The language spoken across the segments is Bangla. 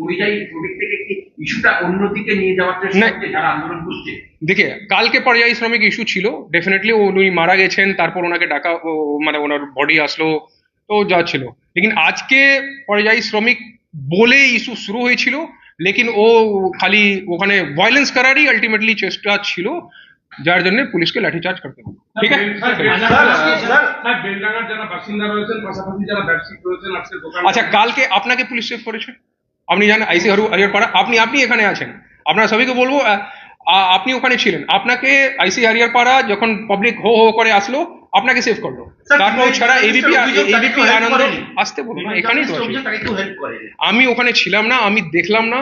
পরিযায়ী শ্রমিক থেকে কি ইস্যুটা অন্যদিকে নিয়ে যাওয়ার চেষ্টা হচ্ছে যারা আন্দোলন করছে? দেখে কালকে পরিযায়ী শ্রমিক ইস্যু ছিল, ডেফিনেটলি উনি মারা গেছেন, তারপর ওনাকে ডাকা মানে ওনার বডি আসলো, তো যা ছিল। লেকিন আজকে পরিযায়ী শ্রমিক বলে ইস্যু শুরু হয়েছিল, লেকিন ও খালি ওখানে ভায়োলেন্স করারই আলটিমেটলি চেষ্টা ছিল, যার জন্য পুলিশকে লাঠিচার্জ করতে হবে। ঠিক আছে, বেলডাঙ্গার যারা বাসিন্দা রয়েছেন, পাশাপাশি যারা ব্যবসায়িক রয়েছেন, আজকে দোকান। আচ্ছা, কালকে আপনাকে পুলিশ সেভ করেছে, আপনি জানেন, আইসি হরিয়ারপাড়া, আপনি এখানে আছেন, আপনারা সবাইকে বলবো আপনি ওখানে ছিলেন, আপনাকে আইসি হরিয়ারপাড়া যখন পাবলিক হো হো করে আসলো আপনাকে সেভ করলো, তারপর ছাড়া এবিপি আনন্দ আসতে বলুন না, এখানেই তো আছে। আমি ওখানে ছিলাম না, আমি দেখলাম না,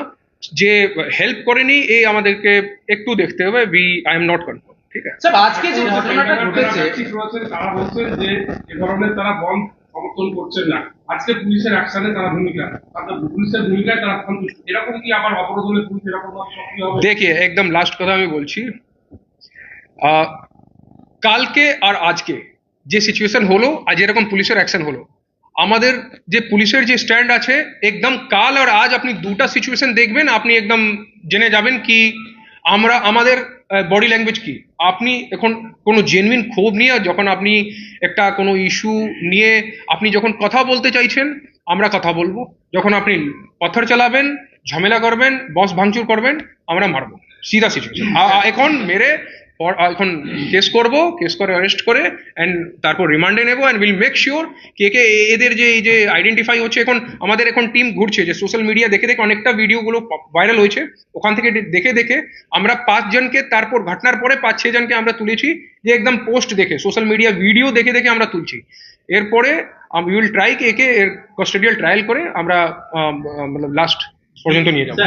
যে হেল্প করেনি এই আমাদেরকে একটু দেখতে হবে, আই এম নট কনফার্ম। ঠিক আছে স্যার, আজকে যে ঘটনাটা ঘটেছে তারা বলছেন যে এ ধরনের তারা বন্ধ সমর্থন করছেন না, আজকে পুলিশের অ্যাকশনে তারা ভূমিকা, পুলিশের ভূমিকায় তারা সন্তুষ্ট, এরকম কি আবার অবরোধ হলে পুলিশ এরকম সক্রিয় হবে? देखिए एकदम लास्ट কথা আমি বলছি, কালকে আর আজকে যে সিচুয়েশন হলো, আজ এরকম পুলিশের অ্যাকশন হলো, আমাদের যে পুলিশের যে স্ট্যান্ড আছে, একদম কাল আর আজ আপনি দুটা সিচুয়েশন দেখবেন, আপনি একদম জেনে যাবেন কি আমরা আমাদের বডি ল্যাঙ্গুয়েজ কি। আপনি এখন কোনো জেনুইন ক্ষোভ নিয়ে যখন আপনি একটা কোনো ইস্যু নিয়ে আপনি যখন কথা বলতে চাইছেন, আমরা কথা বলবো, যখন আপনি পথর চালাবেন, ঝামেলা করবেন, বস ভাঙচুর করবেন, আমরা মারবো, সিধা সিচুয়েশন। এখন মেরে এখন কেস করব, কেস করে অ্যারেস্ট করে এন্ড তারপর রিমান্ডে নেবো, এন্ড উইল মেক শিওর কে কে এদের যে এই যে আইডেন্টিফাই হচ্ছে। এখন আমাদের এখন টিম ঘুরছে, যে সোশ্যাল মিডিয়া দেখে দেখে অনেকটা ভিডিওগুলো ভাইরাল হয়েছে, ওখান থেকে দেখে দেখে আমরা 5 জনকে, তারপর ঘটনার পরে 5-6 জনকে আমরা তুলেছি, যে একদম পোস্ট দেখে সোশ্যাল মিডিয়া ভিডিও দেখে দেখে আমরা তুলছি। এরপরে উই উইল ট্রাই কে একে কাস্টোডিয়াল ট্রায়াল করে আমরা লাস্ট পর্যন্ত নিয়ে যাবো।